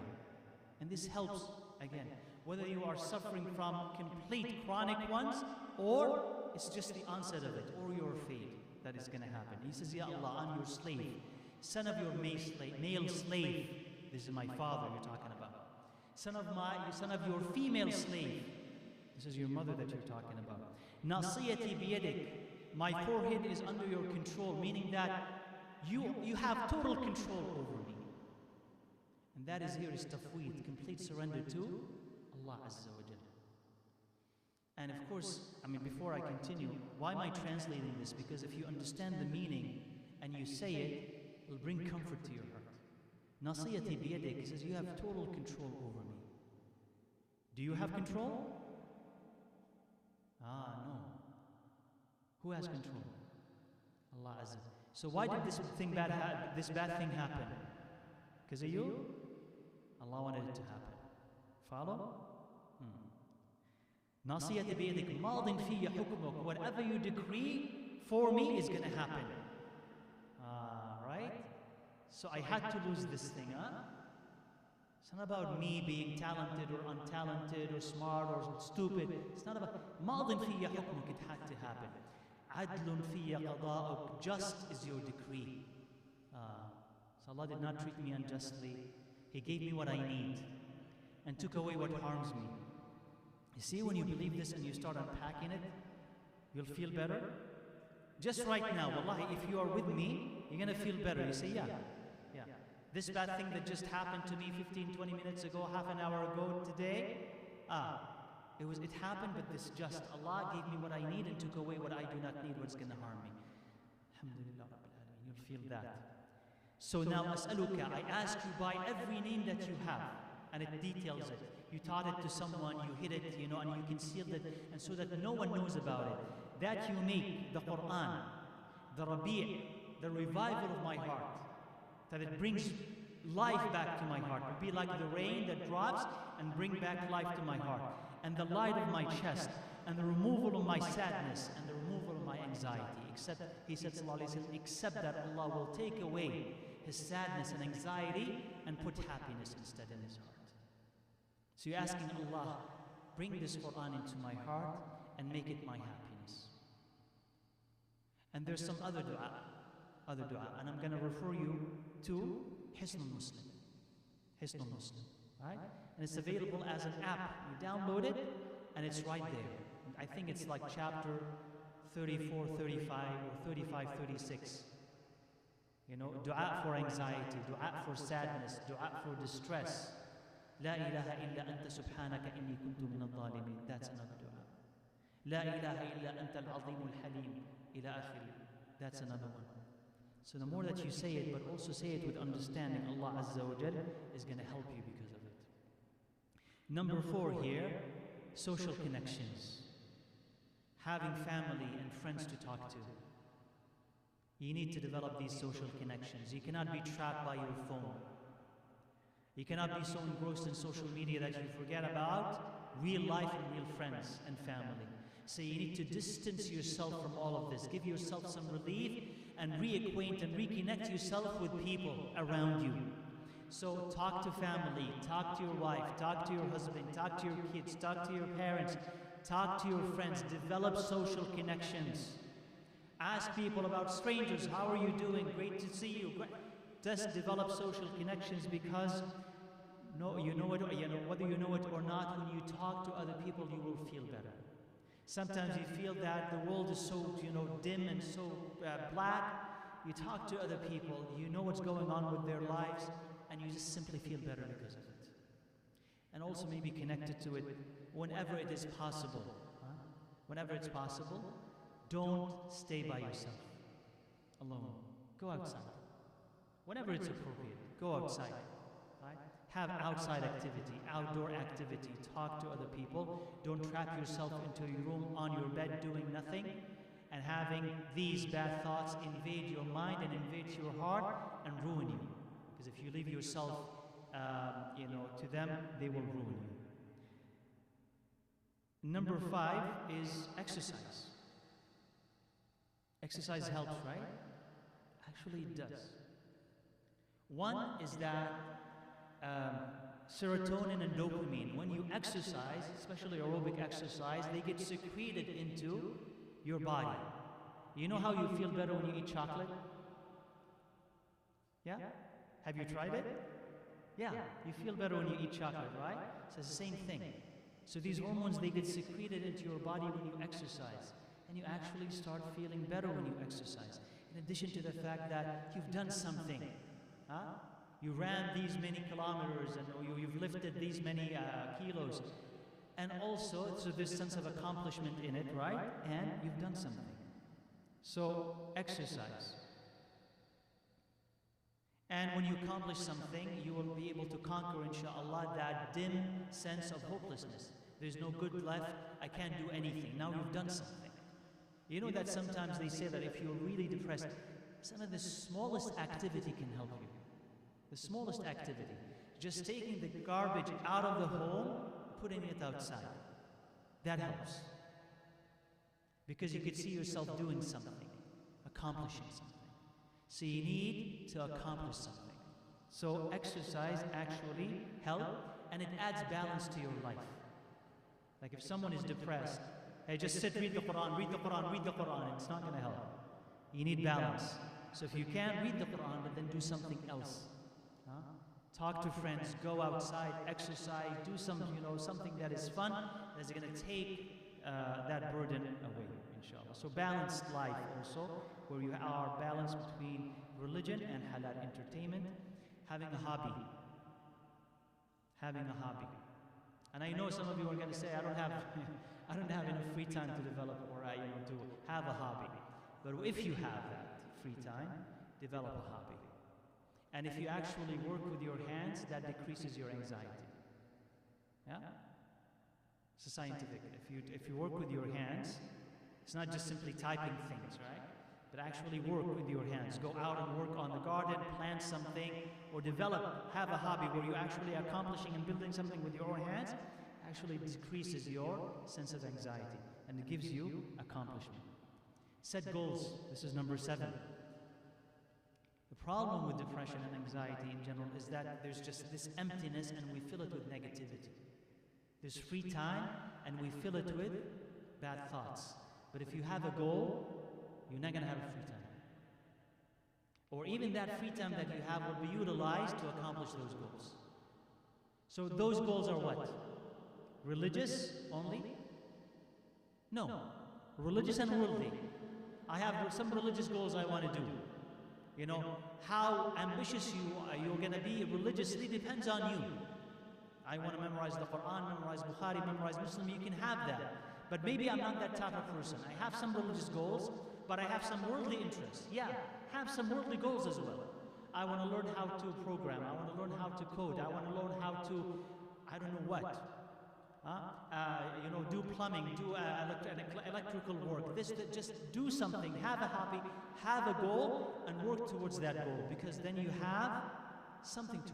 [SPEAKER 1] and this helps, again, whether you are suffering from complete chronic ones, or it's just the onset of it, or your fate that is going to happen. He says, Ya Allah, I'm your slave, son of your male slave. This is my father you're talking about. Son of your female slave. This is your mother that you're talking about. Nasiyati biyadik. My forehead is under your control, meaning that you have total control over me. And that is here is tafweed, complete surrender to Allah Azza wa Jalla. And of course, I mean, before I continue, why am I translating this? Because if you understand the meaning and you say it, it'll bring comfort to your heart. Nasiyati biyadik, he says, you have total control over me. Do you have control? Ah, no. Who has control? Allah Azza. So why did this bad thing happen? Because of you? Allah wanted it to happen. Follow? Nasiyati biyadik, madin fiyya hukmuk. Whatever you decree for me is going to happen. Right? So I had to lose this thing, huh? It's not about me being talented or untalented or smart or stupid. It's not about madin fiyya hukmuk. It had to happen. Adlun fiyya qada'uk. Just is your decree. So Allah did not treat me unjustly. He gave me what I need and took away what harms me. You see, when you believe this and you start unpacking it, you'll feel better. Just right now, wallahi, if you are with me, you're going to feel better. You say, yeah. This bad thing that just happened to me 15, 20 minutes ago, half an hour ago today, it happened, but this just, Allah gave me what I need and took away what I do not need, what's going to harm me. Alhamdulillah, you'll feel that. So now, as'aluka, I ask you by every name that you have, and it details it. You taught it to someone, you hid it, and you concealed it, and so that no one knows about it. That you make the Quran, the Rabi', the revival of my heart, that it brings life back to my heart. It would be like the rain that drops and bring back life to my heart. And the light of my chest, and the removal of my sadness, and the removal of my anxiety. Except, he said, except that Allah will take away his sadness and anxiety and put happiness instead in his heart. So you're asking Allah, bring this Quran into my heart and make it my happiness. And there's some other dua, and I'm going to refer you to Hisnul Muslim. Hisnul Muslim, right? And it's available as an app. You download it, and it's right there. I think it's like chapter 34, 35, or 35, 36. Dua for anxiety, dua for sadness, dua for distress. La ilaha illa anta subhanaka inni kuntu min al-zalimin. That's another dua. La ilaha illa anta al-azim al-halim ila akhiri. That's another one. So the more that you say it, but also say it with understanding, Allah Azza wa Jal is going to help you because of it. Number 4 here, social connections. Having family and friends to talk to. You need to develop these social connections. You cannot be trapped by your phone. You cannot be so engrossed in social media that you forget about real life and real friends and family. So you need to distance yourself from all of this. Give yourself some relief and reacquaint and reconnect yourself with people around you. So talk to family, talk to your wife, talk to your husband, talk to your kids, talk to your parents, talk to your friends, develop social connections. Ask people about strangers, how are you doing? Great to see you. Just develop social connections because whether you know it or not, when you talk to other people, you will feel better. Sometimes you feel that the world is so dim and so black. You talk to other people, you know what's going on with their lives, and you just simply feel better because of it. And also maybe connected to it whenever it is possible. Whenever it's possible, don't stay by yourself alone. Go outside. Whenever it's appropriate, go outside. Right? Have outside activity, outdoor activity. Talk to other people. Don't trap yourself into your room on your bed doing nothing and having these bad thoughts invade your mind and invade your heart and ruin you. Because if you leave yourself to them, they will ruin you. Number 5 is exercise. Exercise helps, right? Actually, it does. One is that serotonin and dopamine, when you exercise, especially aerobic exercise, they get secreted into your body. You know how you feel better when you eat chocolate? Yeah? Have you tried it? Yeah, you feel better when you eat chocolate, right? So it's the same thing. So these hormones, they get secreted into your body when you exercise. And you actually start feeling better when you exercise. In addition to the fact that you've done something. You ran these many kilometers and you've lifted these many kilos. and also, so this sense of accomplishment in it, right? And you've done something. So, exercise. And when you accomplish something, you will be able to conquer, inshallah, that dim sense of hopelessness. There's no good left, I can't do anything. Now you've done something. You know that sometimes they say that if you're really depressed, some of the smallest activity can help you. The smallest activity. Just taking the garbage out of the home, putting it outside. That helps. Because you could see yourself doing something, accomplishing something. So you need to accomplish something. So exercise actually helps, and it adds balance to your life. Like if someone is depressed, hey, just sit, read the Quran, read the Quran, read the Quran. It's not going to help. You need balance. So if you can't read the Quran, but then do something else. Talk to friends, go outside, exercise, do some, something that is fun, that's going to take that burden away, inshallah. So balanced life also, where you are balanced between religion and halal entertainment, having a hobby. Having a hobby. And I know some of you are going to say, I don't have enough free time to develop or to have a hobby. But if you have that free time, develop a hobby. And if you actually work with your hands, that decreases your anxiety. Yeah? It's scientific. If you work with your hands, it's not just simply typing things, right? But actually work with your hands. Go out and work on the garden, plant something, or have a hobby where you're actually accomplishing and building something with your own hands, actually decreases your sense of anxiety and it gives you accomplishment. Set goals. This is number 7. The problem with depression and anxiety in general is that there's just this emptiness and we fill it with negativity. There's free time and we fill it with bad thoughts. But if you have a goal, you're not going to have a free time. Or even that free time that you have will be utilized to accomplish those goals. So those goals are what? Religious only? No. Religious and worldly. I have some religious goals I want to do. How ambitious you're going to be religiously depends on you. I want to memorize the Quran, memorize Bukhari, memorize Muslim. You can have that. But maybe I'm not that type of person. I have some religious goals, but I have some worldly interests. Yeah, have some worldly goals as well. I want to learn how to program. I want to learn how to code. I want to learn how to, I don't know what. Do plumbing, do electrical work. Just do something, have a hobby, have a goal, and work towards that goal. Because then you have something to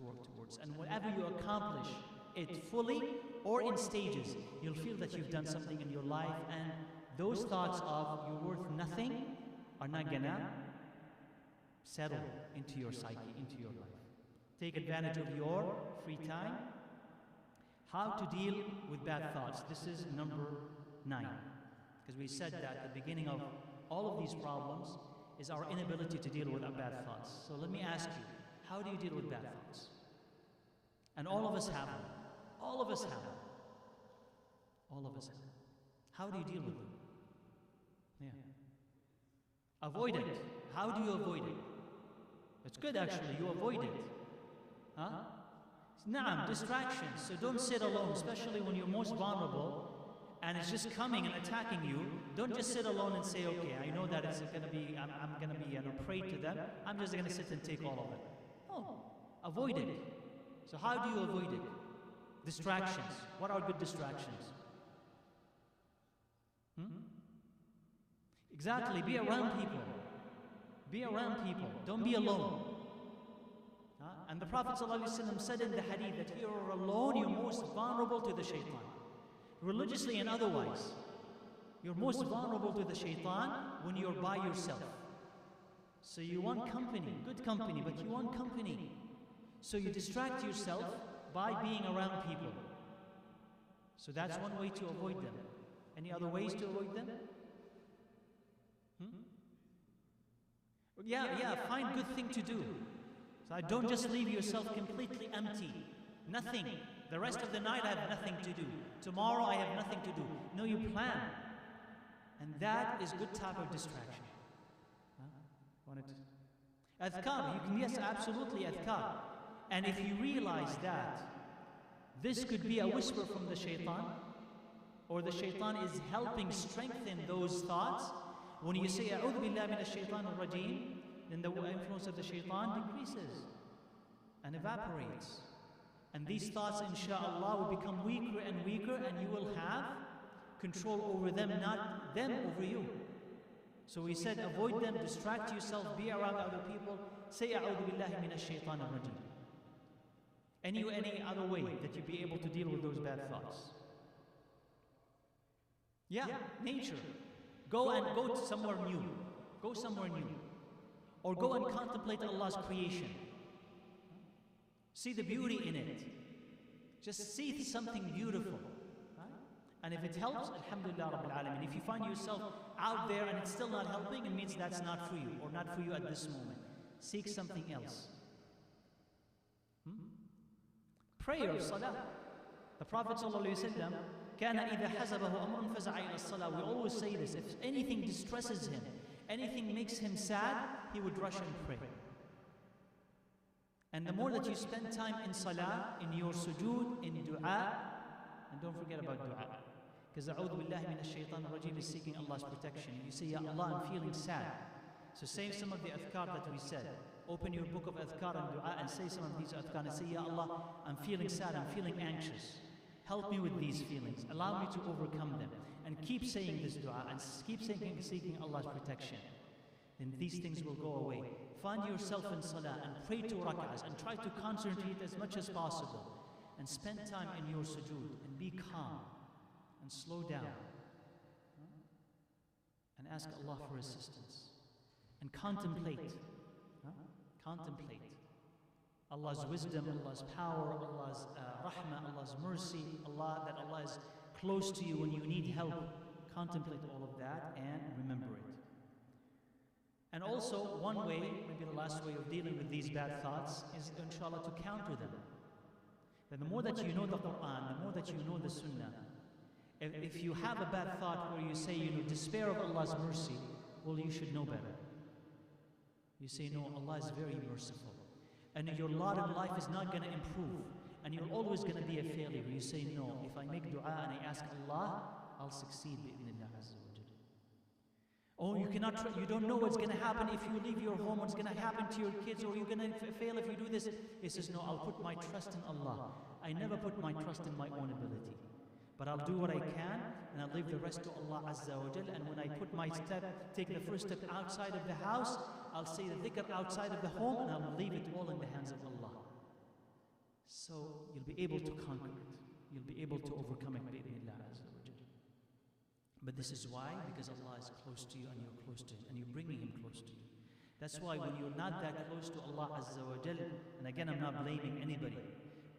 [SPEAKER 1] work towards. And whenever you accomplish it fully or in stages, you'll feel that you've done something in your life, and those thoughts of you're worth nothing are not gonna settle into your psyche, into your life. Take advantage of your free time. How to deal with bad thoughts. This is number 9. Because we said that at the beginning of all of these problems is our inability to deal with our bad thoughts. So let me ask you, how do you deal with bad thoughts? And all of us have them. All of us have them. All of us have them. How do you deal with them? Yeah. Avoid it. How do you avoid it? It's good actually, you avoid it. Huh? Naam, distractions. So don't sit alone, especially when you're most vulnerable and it's just coming and attacking you. Don't just sit alone and say, okay, I know that it's going to be, I'm going to be a prey to them. I'm just going to sit and take all of it. Oh, avoid it. So how do you avoid it? Distractions. What are good distractions? Exactly, be around people. Be around people. Don't be alone. And the Prophet ﷺ said in the hadith that you're alone, you're most vulnerable to the shaitan. Religiously and otherwise. You're most vulnerable to the shaitan when you're by yourself. So you want company, good company, but you want company. So you distract yourself by being around people. So that's one way to avoid them. Any other ways to avoid them? Yeah, find good thing to do. So don't just leave yourself completely empty. Nothing. The rest of the night I have nothing to do. Tomorrow I have nothing to do. No, you plan. And that is good type of distraction. Adhkar, you can, yes, absolutely adhkar. And if you realize that This could be a whisper from the shaitan, or the shaitan is helping strengthen those thoughts. When you say, A'udhu billahi minash shaitan al-rajim, then the influence of the shaitan decreases and evaporates. And these thoughts, insha'Allah, will become weaker and weaker, and you will have control over them, not them over you. So we said, avoid them, distract yourself, be around other people, say A'udhu billahi minash shaitan al-rajim. Any other way that you'd be able to deal with those bad thoughts? Yeah, nature. Go somewhere new. Go somewhere new. Or go and contemplate Allah's creation. See the beauty in it. Just see something beautiful. And if it helps, alhamdulillah rabbil alameen. If you find yourself out there and it's still not helping, it means that's not for you, or not for you at this moment. Seek something else. Prayer, salah. The Prophet ﷺ, كَانَ إِذَا حَزَبَهُ أَمْرٌ فَزَعَ إِلَى الصَّلَاةِ. We always say this. If anything distresses him, anything makes him sad, he would rush and pray. And the more that you spend time in salah, in your sujood, in dua, and don't forget about dua. Because A'udhu billahi minash shaitan al-rajim is seeking Allah's protection. You say, Ya Allah, I'm feeling sad. So say some of the adhkar that we said. Open your book of adhkar and dua and say some of these adhkar and say, Ya Allah, I'm feeling sad, I'm feeling anxious. Help me with these feelings. Allow me to overcome them. And keep saying this dua and keep seeking Allah's protection. Then these things will go away. Find yourself in salah and pray 2 rak'ahs and try to concentrate as much as possible. And spend time in your sujood and be calm and slow down. And ask Allah for assistance. And contemplate. Contemplate Allah's wisdom, Allah's power, Allah's rahmah, Allah's mercy, that Allah is close to you when you need help. Contemplate all of that and remember it. And also, one way, maybe the last way of dealing with these bad thoughts is, inshallah, to counter them. That the more that you know the Quran, the more that you know the Sunnah, if you have a bad thought where you say, despair of Allah's mercy, well, you should know better. You say, no, Allah is very merciful. And your lot in life is not going to improve. And you're always going to be a failure. You say, no, if I make dua and I ask Allah, I'll succeed bi'idhnillah azza wa jalla. Oh, you don't know what's going to happen if you leave your home, what's going to happen to your kids, or you're going to fail if you do this. He says, no, I'll put my trust in Allah. I never put my trust in my own ability. But I'll do what I can, and I'll leave the rest to Allah Azza wa Jal. And when I put my take the first step outside of the house, I'll say the dhikr outside of the home, and I'll leave it all in the hands of Allah. So you'll be able to conquer it. You'll be able to overcome it, bi'idhnillah Azza wa Jal. But this is why? Because Allah is close to you, and you're close to Him, and you're bringing Him close to you. That's why when you're not that close to Allah Azza wa Jal, and again, I'm not blaming anybody,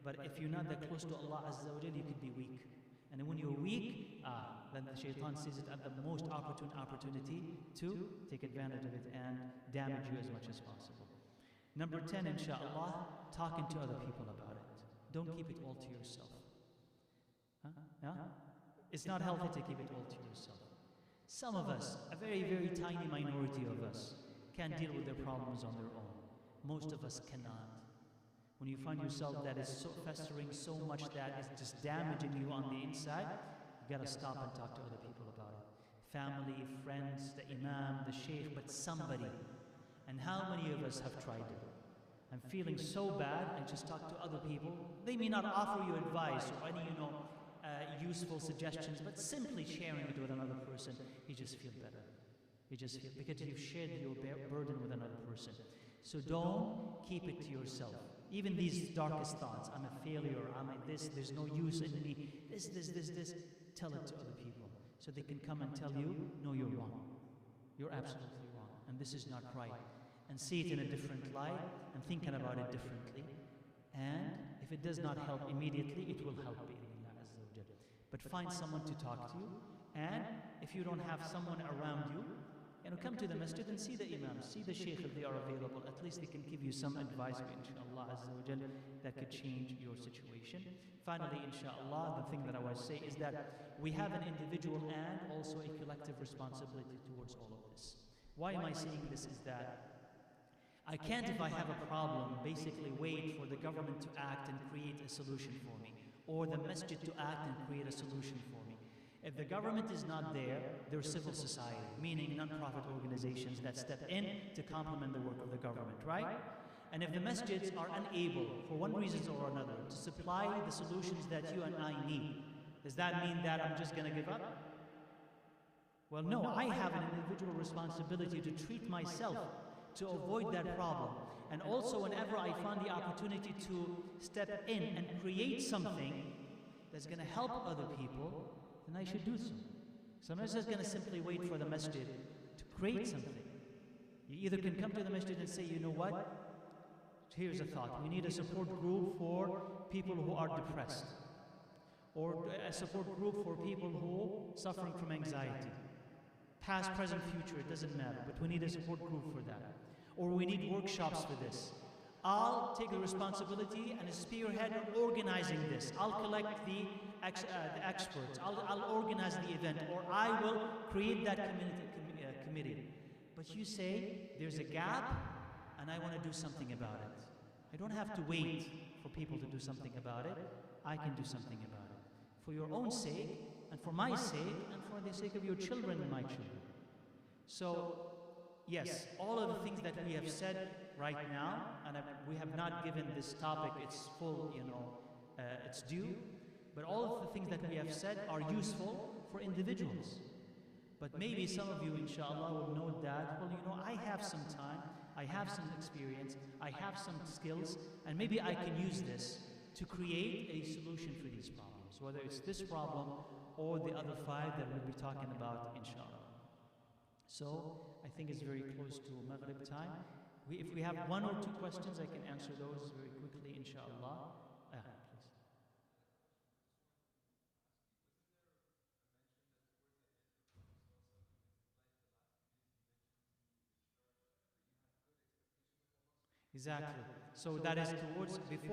[SPEAKER 1] but if you're not that close to Allah Azza wa Jal, you could be weak. And when you're weak, then the shaitan sees it at the most opportune opportunity to take advantage of it and damage you as much as possible. Number 10, inshallah, talking to other people about it. Don't keep it all to yourself. It's not healthy to keep it all to yourself. Some of us, a very, very tiny minority of us, can deal with their problems on their own. Most of us cannot. When you find yourself that is so festering so much that it's just damaging you on the inside, you gotta stop and talk to other people about it. Family, friends, the imam, the sheikh, but somebody. And how many of us have tried it? I'm feeling so bad, I just talk to other people. They may not offer you advice or any, useful suggestions, but simply sharing it with another person, you just feel better. You just feel, because you've shared your burden with another person. So don't keep it to yourself. Even these darkest thoughts, I'm a failure, I'm a this, there's no use in me, this, tell it to other people. So they can come and tell you, no, you're wrong. You're absolutely wrong. And this is not right. And see it in a different light, and thinking about it differently. And if it does not help immediately, it will help you. But find someone to talk to you. And if you don't have someone around you, come to the masjid and see the imam, see the sheikh if they are available. At least they can give you some advice, inshallah azza wa jal, that could change your situation. Finally, inshallah, the thing that I want to say is that we have an individual and also a collective responsibility towards all of this. Why am I saying this? Is that I can't, if I have a problem, basically wait for the government to act and create a solution for me. or the masjid to act and create a solution for me. If the government is not there, there's civil society, meaning non-profit organizations that step in to complement the work of the government, right? And if the masjids are unable, for one reason or another, to supply the solutions that you and I need, does that mean that I'm just going to give up? Well, no, I have an individual responsibility to treat myself to avoid that problem. And also, whenever I find the opportunity to step in and create something that's going to help other people, then I should do so. So I'm not just going to simply wait for the masjid to create something. You either can come to the masjid and say, you know what? Here's a thought. We need a support group for people who are depressed. Or a support group for people who are suffering from anxiety. Past, present, future, it doesn't matter. But we need a support group for that. Or we need workshops for this. I'll take the responsibility and spearhead organizing this. I'll collect the experts. I'll organize the event. Or I will create that committee. But you say, there's a gap, and I want to do something about it. I don't have to wait for people to do something about it. I can do something about it. For your own sake, and for my sake, and for the sake of your children and my children. So, yes, all of the things that we have said right now, and we have not given this topic its full, its due, but all of the things that we have said are useful for individuals. But maybe some of you, inshallah, will note that, well, I have some time, I have some experience, I have some skills, and maybe I can use this to create a solution for these problems, whether it's this problem or the other 5 that we'll be talking about, inshallah. So, I think it's very close to Maghrib time. If we have 1 or 2 questions, I can answer those very quickly, inshallah. Please. Exactly. So that is towards before